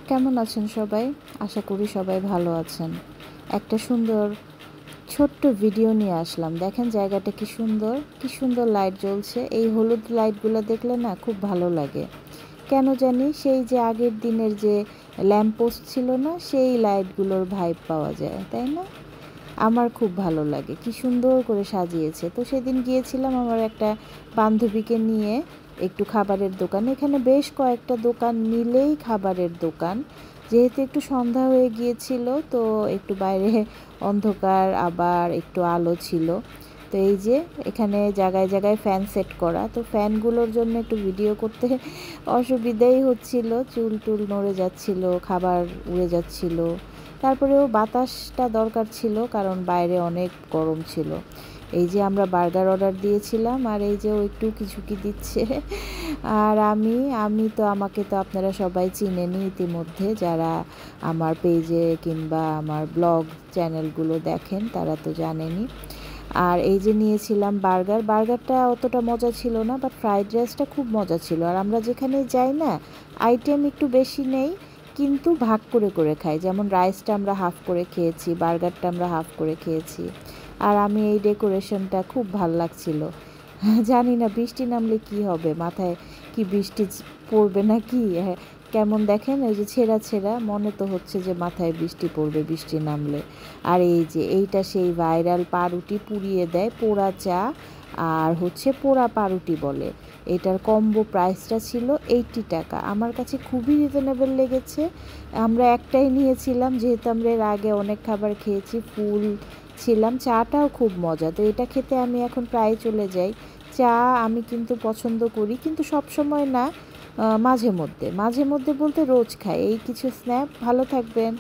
কেমন আছেন সবাই? আশা করি সবাই ভালো আছেন। একটা সুন্দর ছোট্ট ভিডিও নিয়ে আসলাম। দেখেন জায়গাটা কি সুন্দর, কি সুন্দর লাইট জ্বলছে। এই হলুদ লাইটগুলো দেখলে না খুব ভালো লাগে। কেন জানি সেই যে আগের দিনের যে ল্যাম্প পোস্ট ছিল না, সেই লাইটগুলোর ভাইব পাওয়া যায়, তাই না? আমার খুব ভালো লাগে, কি সুন্দর করে সাজিয়েছে। তো সেদিন গিয়েছিলাম আমার একটা বান্ধবীকে নিয়ে একটু খাবারের দোকানে। এখানে বেশ কয়েকটা দোকান মিলেই খাবারের দোকান। যেহেতু একটু সন্ধ্যা হয়ে গিয়েছিল, তো একটু বাইরে অন্ধকার আবার একটু আলো ছিল। তো এই যে এখানে জায়গায় জায়গায় ফ্যান সেট করা, তো ফ্যানগুলোর জন্য একটু ভিডিও করতে অসুবিধাই হচ্ছিল, চুল টুল নড়ে যাচ্ছিল, খাবার উড়ে যাচ্ছিল। তারপরেও বাতাসটা দরকার ছিল, কারণ বাইরে অনেক গরম ছিল। এই যে আমরা বার্গার অর্ডার দিয়েছিলাম, আর এই যে ও একটু ঝুঁকি দিচ্ছে। আর আমি তো আমাকে তো আপনারা সবাই চিনেনই ইতিমধ্যে, যারা আমার পেজে কিংবা আমার ব্লগ চ্যানেলগুলো দেখেন তারা তো জানেনই। আর এই যে নিয়েছিলাম বার্গারটা অতটা মজা ছিল না, বাট ফ্রাইড রাইসটা খুব মজা ছিল। আর আমরা যেখানে যাই না, আইটেম একটু বেশি নেই, কিন্তু ভাগ করে করে খাই। যেমন রাইসটা আমরা হাফ করে খেয়েছি, বার্গারটা আমরা হাফ করে খেয়েছি। আর আমি এই ডেকোরেশনটা খুব ভাল লাগছিল। জানি না বৃষ্টি নামলে কি হবে, মাথায় কি বৃষ্টি পড়বে না কি। কেমন দেখেন এই যে ছেঁড়া ছেঁড়া, মনে তো হচ্ছে যে মাথায় বৃষ্টি পড়বে বৃষ্টি নামলে। আর এই যে এইটা সেই ভাইরাল পাউরুটি পুড়িয়ে দেয়, পোড়া চা আর হচ্ছে পোড়া পাউরুটি বলে। এটার কম্বো প্রাইসটা ছিল 80 টাকা। আমার কাছে খুবই রিজনেবল লেগেছে। আমরা একটাই নিয়েছিলাম, যেহেতু আমরা এর আগে অনেক খাবার খেয়েছি, ফুল ছিলাম। চাটাও খুব মজা, তো এটা খেতে আমি এখন প্রায় চলে যাই। চা আমি কিন্তু পছন্দ করি, কিন্তু সব সময় না, মাঝে মধ্যে বলতে রোজ খাই। এই কিছু স্ন্যাপ, ভালো থাকবেন।